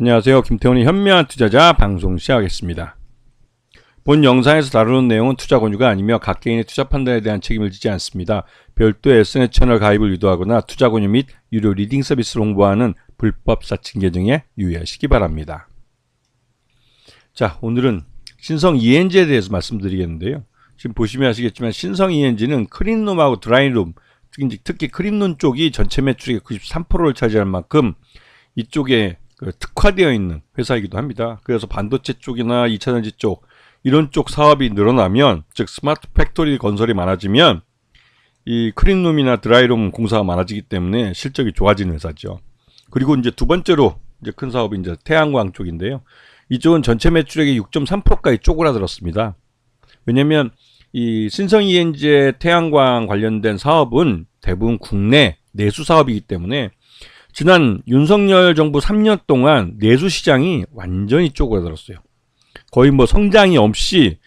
안녕하세요. 김태훈의 현명한 투자자 방송 시작하겠습니다. 본 영상에서 다루는 내용은 투자 권유가 아니며 각 개인의 투자 판단에 대한 책임을 지지 않습니다. 별도의 SNS 채널 가입을 유도하거나 투자 권유 및 유료 리딩 서비스를 홍보하는 불법 사칭 계정에 유의하시기 바랍니다. 자, 오늘은 신성 ENG에 대해서 말씀드리겠는데요. 지금 보시면 아시겠지만 신성 ENG는 크린룸하고 드라이룸, 특히 크린룸 쪽이 전체 매출의 93%를 차지할 만큼 이쪽에 특화되어 있는 회사이기도 합니다. 그래서 반도체 쪽이나 2차전지 쪽 이런 쪽 사업이 늘어나면, 즉 스마트 팩토리 건설이 많아지면 이 크린룸이나 드라이룸 공사가 많아지기 때문에 실적이 좋아지는 회사죠. 그리고 이제 두 번째로 이제 큰 사업이 이제 태양광 쪽인데요. 이쪽은 전체 매출액의 6.3%까지 쪼그라들었습니다. 왜냐면 이 신성 ENG의 태양광 관련된 사업은 대부분 국내 내수 사업이기 때문에 지난 윤석열 정부 3년 동안 내수 시장이 완전히 쪼그라들었어요. 거의 뭐 성장이 없이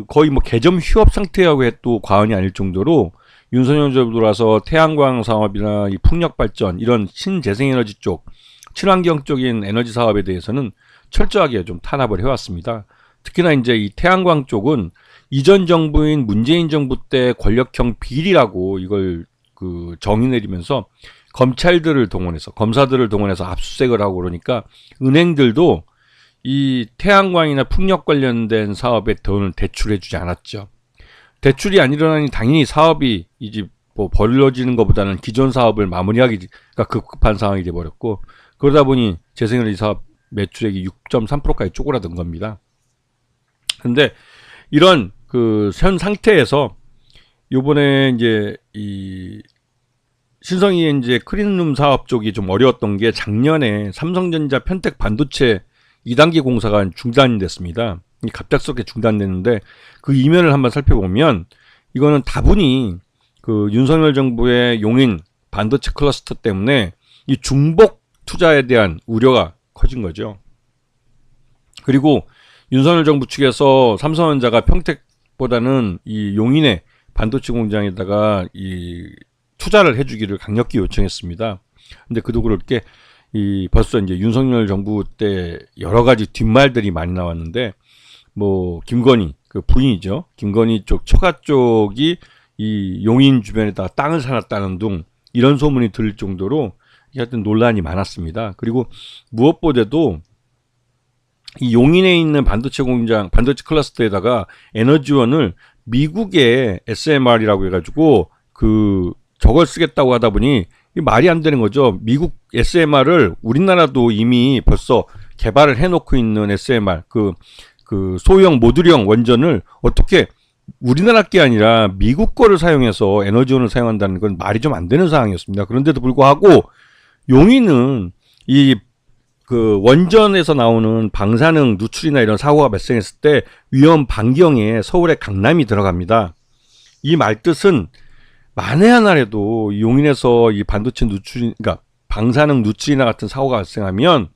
거의 뭐 개점 휴업 상태라고 해도 과언이 아닐 정도로 윤석열 정부 들어와서 태양광 사업이나 이 풍력 발전 이런 신재생에너지 쪽, 친환경적인 에너지 사업에 대해서는 철저하게 좀 탄압을 해왔습니다. 특히나 이제 이 태양광 쪽은 이전 정부인 문재인 정부 때 권력형 비리라고 이걸 정의 내리면서 검찰들을 동원해서, 검사들을 동원해서 압수수색을 하고 그러니까 은행들도 이 태양광이나 풍력 관련된 사업에 돈을 대출해주지 않았죠. 대출이 안 일어나니 당연히 사업이 이제 뭐 벌어지는 것보다는 기존 사업을 마무리하기가 급급한 상황이 돼버렸고, 그러다 보니 재생에너지 사업 매출액이 6.3%까지 쪼그라든 겁니다. 근데 이런 현 상태에서 요번에 이제 이 신성 ENG의 크린룸 사업 쪽이 좀 어려웠던 게, 작년에 삼성전자 편택 반도체 2단계 공사가 중단이 됐습니다. 갑작스럽게 중단됐는데 그 이면을 한번 살펴보면 이거는 다분히 윤석열 정부의 용인 반도체 클러스터 때문에 이 중복 투자에 대한 우려가 커진 거죠. 그리고 윤석열 정부 측에서 삼성전자가 평택보다는 이 용인의 반도체 공장에다가 이 투자를 해주기를 강력히 요청했습니다. 근데 그도 그렇게 벌써 이제 윤석열 정부 때 여러 가지 뒷말들이 많이 나왔는데, 뭐 김건희 부인이죠. 김건희 쪽 처가 쪽이 이 용인 주변에다가 땅을 사놨다는 등 이런 소문이 들릴 정도로 하여튼 논란이 많았습니다. 그리고 무엇보다도 이 용인에 있는 반도체 공장, 반도체 클러스터에다가 에너지원을 미국의 SMR이라고 해가지고 저걸 쓰겠다고 하다 보니 말이 안 되는 거죠. 미국 SMR을 우리나라도 이미 벌써 개발을 해놓고 있는 SMR, 소형 모듈형 원전을 어떻게 우리나라 게 아니라 미국 거를 사용해서 에너지원을 사용한다는 건 말이 좀 안 되는 상황이었습니다. 그런데도 불구하고 용인은 원전에서 나오는 방사능 누출이나 이런 사고가 발생했을 때 위험 반경에 서울의 강남이 들어갑니다. 이 말뜻은 만에 하나라도 용인에서 이 반도체 누출, 그러니까 방사능 누출이나 같은 사고가 발생하면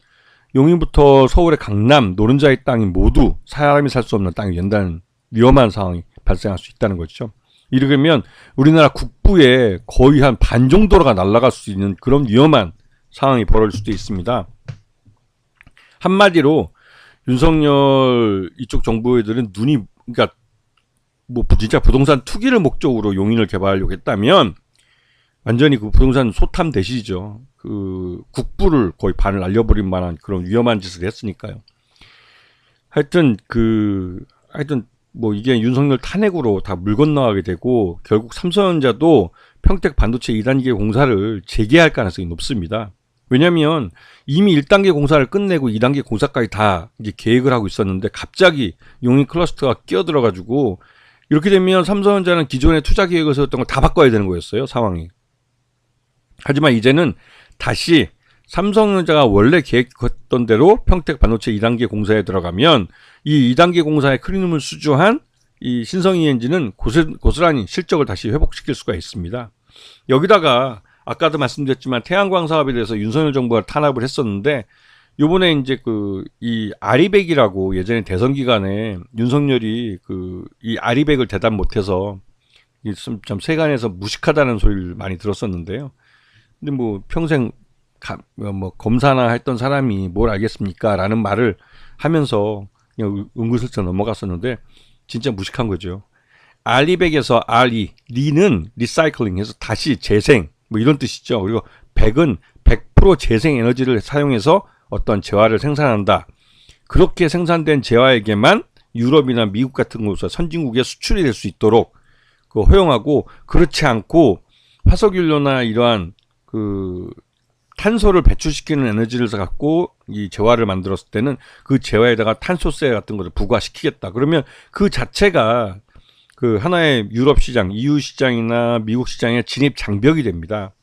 용인부터 서울의 강남, 노른자의 땅이 모두 사람이 살 수 없는 땅이 된다는 위험한 상황이 발생할 수 있다는 거죠. 이러면 우리나라 국부의 거의 한 반 정도가 날아갈 수 있는 그런 위험한 상황이 벌어질 수도 있습니다. 한마디로 윤석열 이쪽 정부애들은 그러니까 뭐 진짜 부동산 투기를 목적으로 용인을 개발하려고 했다면 완전히 부동산 소탐 대시죠. 국부를 거의 반을 날려버릴 만한 그런 위험한 짓을 했으니까요. 하여튼 뭐 이게 윤석열 탄핵으로 다 물 건너가게 되고, 결국 삼성전자도 평택 반도체 2단계 공사를 재개할 가능성이 높습니다. 왜냐면 이미 1단계 공사를 끝내고 2단계 공사까지 다 이제 계획을 하고 있었는데 갑자기 용인 클러스터가 끼어들어가지고, 이렇게 되면 삼성전자는 기존의 투자 계획을 세웠던 걸 다 바꿔야 되는 거였어요, 상황이. 하지만 이제는 다시 삼성전자가 원래 계획했던 대로 평택 반도체 2단계 공사에 들어가면 이 2단계 공사의 크린룸을 수주한 이 신성 ENG는 고스란히 실적을 다시 회복시킬 수가 있습니다. 여기다가 아까도 말씀드렸지만 태양광 사업에 대해서 윤석열 정부가 탄압을 했었는데, 요번에 이제 이 아리백이라고 예전에 대선 기간에 윤석열이 이 아리백을 대답 못해서 좀 세간에서 무식하다는 소리를 많이 들었었는데요. 근데 뭐 평생 뭐 검사나 했던 사람이 뭘 알겠습니까? 라는 말을 하면서 그냥 은근슬쩍 넘어갔었는데 진짜 무식한 거죠. 알리백에서 알리, 리는 리사이클링해서 다시 재생 뭐 이런 뜻이죠. 그리고 백은 100% 재생 에너지를 사용해서 어떤 재화를 생산한다. 그렇게 생산된 재화에게만 유럽이나 미국 같은 곳에서 선진국에 수출이 될 수 있도록 허용하고, 그렇지 않고 화석연료나 이러한 탄소를 배출시키는 에너지를 갖고 이 재화를 만들었을 때는 그 재화에다가 탄소세 같은 것을 부과시키겠다. 그러면 그 자체가 하나의 유럽 시장, EU 시장이나 미국 시장의 진입 장벽이 됩니다.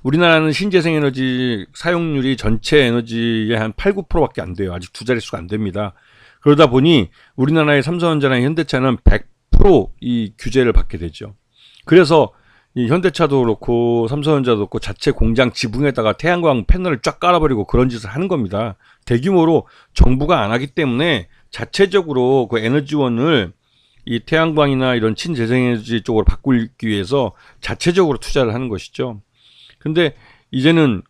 우리나라는 신재생 에너지 사용률이 전체 에너지의 한 8, 9%밖에 안 돼요. 아직 두 자릿수가 안 됩니다. 그러다 보니 우리나라의 삼성전자나 현대차는 100% 이 규제를 받게 되죠. 그래서 이 현대차도 그렇고 삼성전자도 그렇고 자체 공장 지붕에다가 태양광 패널을 쫙 깔아버리고 그런 짓을 하는 겁니다. 대규모로 정부가 안 하기 때문에 자체적으로 그 에너지원을 이 태양광이나 이런 친재생에너지 쪽으로 바꾸기 위해서 자체적으로 투자를 하는 것이죠. 근데 이제는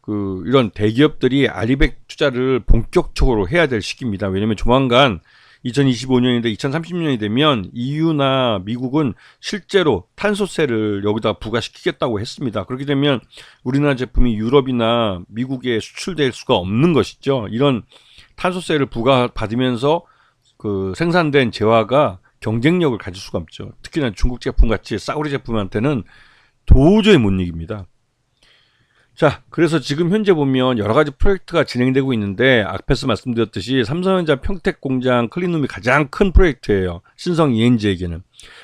이런 대기업들이 알리백 투자를 본격적으로 해야 될 시기입니다. 왜냐면 조만간 2025년인데 2030년이 되면 EU나 미국은 실제로 탄소세를 여기다 부과시키겠다고 했습니다. 그렇게 되면 우리나라 제품이 유럽이나 미국에 수출될 수가 없는 것이죠. 이런 탄소세를 부과받으면서 생산된 재화가 경쟁력을 가질 수가 없죠. 특히나 중국 제품 같이 싸구려 제품한테는 도저히 못 이깁니다. 자, 그래서 지금 현재 보면 여러 가지 프로젝트가 진행되고 있는데 앞에서 말씀드렸듯이 삼성전자 평택 공장 클린룸이 가장 큰 프로젝트예요. 신성 ENG에게는.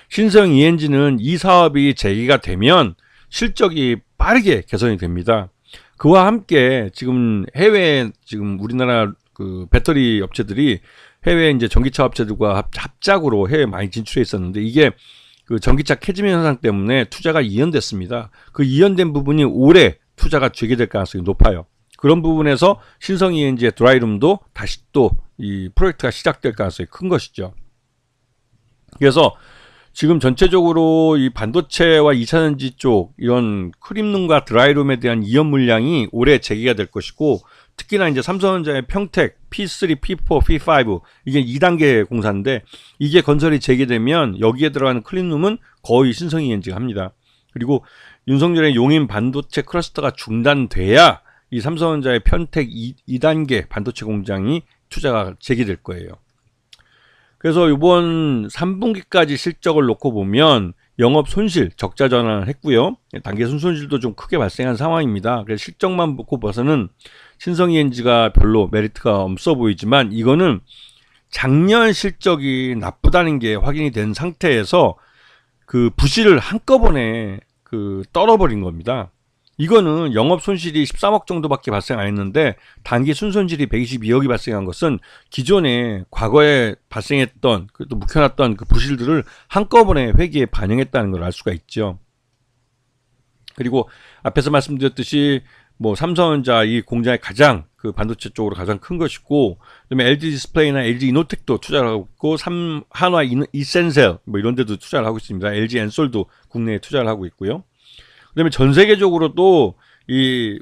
신성 ENG는 이 사업이 재개가 되면 실적이 빠르게 개선이 됩니다. 그와 함께 지금 해외 우리나라 배터리 업체들이 해외 이제 전기차 업체들과 합작으로 해외 많이 진출해 있었는데 이게 전기차 캐즘 현상 때문에 투자가 이연됐습니다. 그 이연된 부분이 올해 투자가 재개될 가능성이 높아요. 그런 부분에서 신성 ENG의 드라이룸도 다시 또 이 프로젝트가 시작될 가능성이 큰 것이죠. 그래서 지금 전체적으로 이 반도체와 2차전지 쪽 이런 클린룸과 드라이룸에 대한 이연 물량이 올해 재개가 될 것이고, 특히나 이제 삼성전자의 평택 P3, P4, P5 이게 2단계 공사인데 이게 건설이 재개되면 여기에 들어가는 클린룸은 거의 신성 ENG가 합니다. 그리고 윤석열의 용인 반도체 클러스터가 중단돼야 이 삼성전자의 평택 2단계 반도체 공장이 투자가 재개될 거예요. 그래서 이번 3분기까지 실적을 놓고 보면 영업 손실 적자 전환을 했고요. 단기 순손실도 좀 크게 발생한 상황입니다. 그래서 실적만 놓고 봐서는 신성 ENG가 별로 메리트가 없어 보이지만 이거는 작년 실적이 나쁘다는 게 확인이 된 상태에서 부실을 한꺼번에 떨어버린 겁니다. 이거는 영업 손실이 13억 정도밖에 발생 안 했는데 단기 순손실이 122억이 발생한 것은 기존에 과거에 발생했던 또 묵혀놨던 부실들을 한꺼번에 회계에 반영했다는 걸 알 수가 있죠. 그리고 앞에서 말씀드렸듯이 삼성전자 이 공장이 가장 반도체 쪽으로 가장 큰 것이고, 그다음에 LG 디스플레이나 LG 이노텍도 투자를 하고 있고, 한화 이센셀 이런 데도 투자를 하고 있습니다. LG 엔솔도 국내에 투자를 하고 있고요. 그다음에 전 세계적으로도 이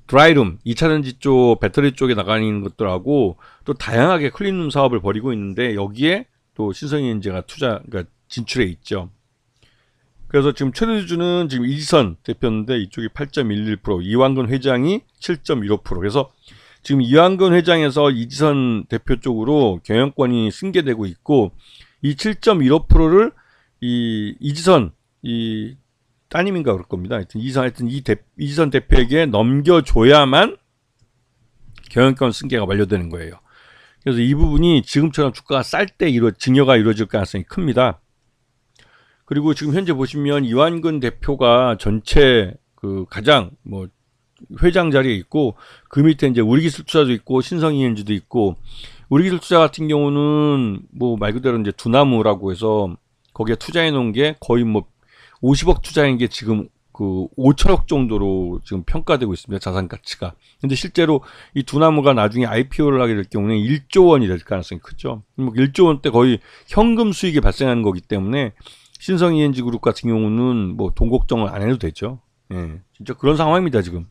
드라이룸 2차전지 쪽 배터리 쪽에 나가는 것들하고 또 다양하게 클린룸 사업을 벌이고 있는데 여기에 또 신성 ENG가 그러니까 진출해 있죠. 그래서 지금 최대주주는 지금 이지선 대표인데 이쪽이 8.11%, 이완근 회장이 7.15%. 그래서 지금 이완근 회장에서 이지선 대표 쪽으로 경영권이 승계되고 있고, 이 7.15%를 이지선 따님인가 그럴 겁니다. 하여튼 이지선 대표에게 넘겨줘야만 경영권 승계가 완료되는 거예요. 그래서 이 부분이 지금처럼 주가가 쌀 때 증여가 이루어질 가능성이 큽니다. 그리고 지금 현재 보시면 이완근 대표가 전체 가장 회장 자리에 있고, 그 밑에 이제 우리기술투자도 있고 신성 ENG도 있고, 우리기술투자 같은 경우는 말 그대로 이제 두나무라고 해서 거기에 투자해 놓은 게 거의 50억 투자한 게 지금 5천억 정도로 지금 평가되고 있습니다. 자산 가치가. 근데 실제로 이 두나무가 나중에 IPO를 하게 될 경우는 1조 원이 될 가능성이 크죠. 1조 원대 거의 현금 수익이 발생하는 거기 때문에 신성 ENG 그룹 같은 경우는 돈 걱정을 안 해도 되죠. 예, 진짜 그런 상황입니다, 지금.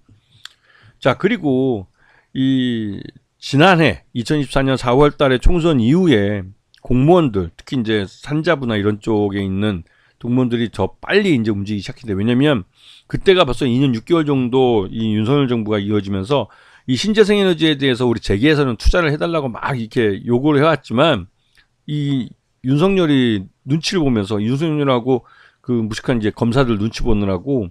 자, 그리고 이 지난해 2024년 4월 달에 총선 이후에 공무원들, 특히 이제 산자부나 이런 쪽에 있는 공무원들이 더 빨리 이제 움직이기 시작했는데, 왜냐면 그때가 벌써 2년 6개월 정도 이 윤석열 정부가 이어지면서 이 신재생 에너지에 대해서 우리 재계에서는 투자를 해달라고 막 이렇게 요구를 해왔지만, 이 윤석열이 눈치를 보면서 윤석열하고 그 무식한 이제 검사들 눈치 보느라고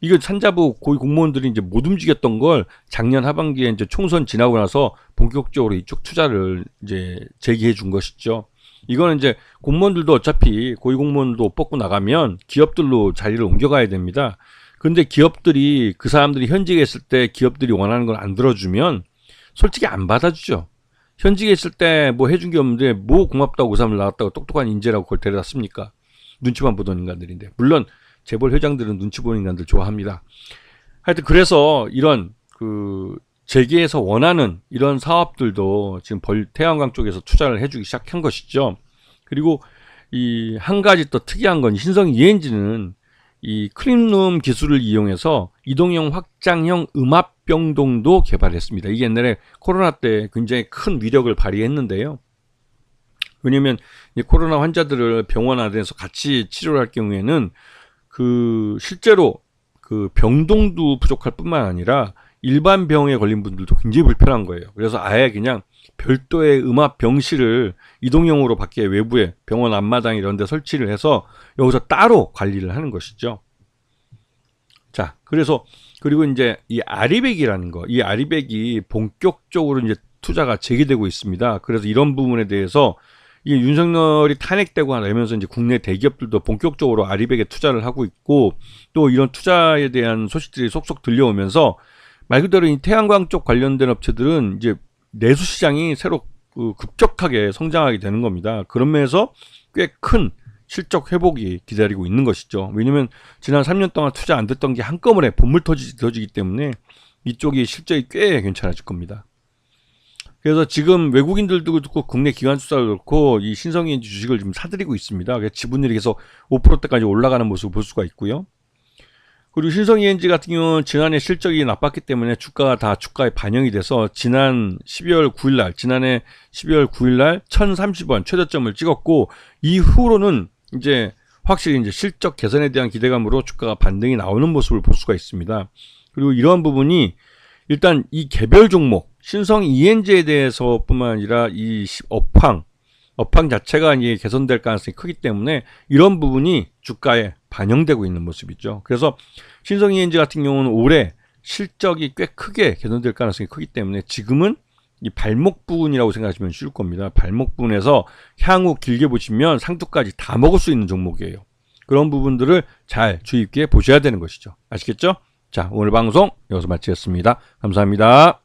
이거 산자부 고위 공무원들이 이제 못 움직였던 걸 작년 하반기에 이제 총선 지나고 나서 본격적으로 이쪽 투자를 이제 제기해 준 것이죠. 이거는 이제 공무원들도 어차피 고위 공무원도 옷 벗고 나가면 기업들로 자리를 옮겨가야 됩니다. 근데 기업들이 그 사람들이 현직에 있을 때 기업들이 원하는 걸 안 들어주면 솔직히 안 받아주죠. 현직에 있을 때 뭐 해준 게 없는데 뭐 고맙다고 그 사람을 나왔다고 똑똑한 인재라고 그걸 데려다 씁니까? 눈치만 보던 인간들인데. 물론 재벌 회장들은 눈치 보는 인간들 좋아합니다. 하여튼 그래서 이런 그 재계에서 원하는 이런 사업들도 지금 태양광 쪽에서 투자를 해주기 시작한 것이죠. 그리고 이 한 가지 또 특이한 건 신성 ENG는 이 클린룸 기술을 이용해서 이동형 확장형 음압병동도 개발했습니다. 이게 옛날에 코로나 때 굉장히 큰 위력을 발휘했는데요. 왜냐면 이 코로나 환자들을 병원 안에서 같이 치료를 할 경우에는 그 실제로 그 병동도 부족할 뿐만 아니라 일반 병에 걸린 분들도 굉장히 불편한 거예요. 그래서 아예 그냥 별도의 음압 병실을 이동형으로 밖에 외부에 병원 앞마당 이런 데 설치를 해서 여기서 따로 관리를 하는 것이죠. 자, 그래서 그리고 이제 이 아리백이라는 거, 이 아리백이 본격적으로 이제 투자가 재개되고 있습니다. 그래서 이런 부분에 대해서 이 윤석열이 탄핵되고 나면서 이제 국내 대기업들도 본격적으로 아리백에 투자를 하고 있고, 또 이런 투자에 대한 소식들이 속속 들려오면서 말 그대로 이 태양광 쪽 관련된 업체들은 이제 내수 시장이 새로 급격하게 성장하게 되는 겁니다. 그런 면에서 꽤 큰 실적 회복이 기다리고 있는 것이죠. 왜냐면 지난 3년 동안 투자 안 됐던 게 한꺼번에 본물 터지기 때문에 이쪽이 실적이 꽤 괜찮아질 겁니다. 그래서 지금 외국인들도 그렇고 국내 기관 투자도 그렇고 이 신성 ENG 주식을 좀 사들이고 있습니다. 그래서 지분율이 계속 5%대까지 올라가는 모습을 볼 수가 있고요. 그리고 신성 ENG 같은 경우는 지난해 실적이 나빴기 때문에 주가가 다 주가에 반영이 돼서 지난해 12월 9일날 1,030원 최저점을 찍었고, 이후로는 이제 확실히 이제 실적 개선에 대한 기대감으로 주가가 반등이 나오는 모습을 볼 수가 있습니다. 그리고 이러한 부분이 일단 이 개별 종목 신성 ENG에 대해서뿐만 아니라 이 업황 자체가 이제 개선될 가능성이 크기 때문에 이런 부분이 주가에 반영되고 있는 모습이죠. 그래서 신성 ENG 같은 경우는 올해 실적이 꽤 크게 개선될 가능성이 크기 때문에 지금은 이 발목 부분이라고 생각하시면 쉬울 겁니다. 발목 부분에서 향후 길게 보시면 상투까지 다 먹을 수 있는 종목이에요. 그런 부분들을 잘 주의 깊게 보셔야 되는 것이죠. 아시겠죠? 자, 오늘 방송 여기서 마치겠습니다. 감사합니다.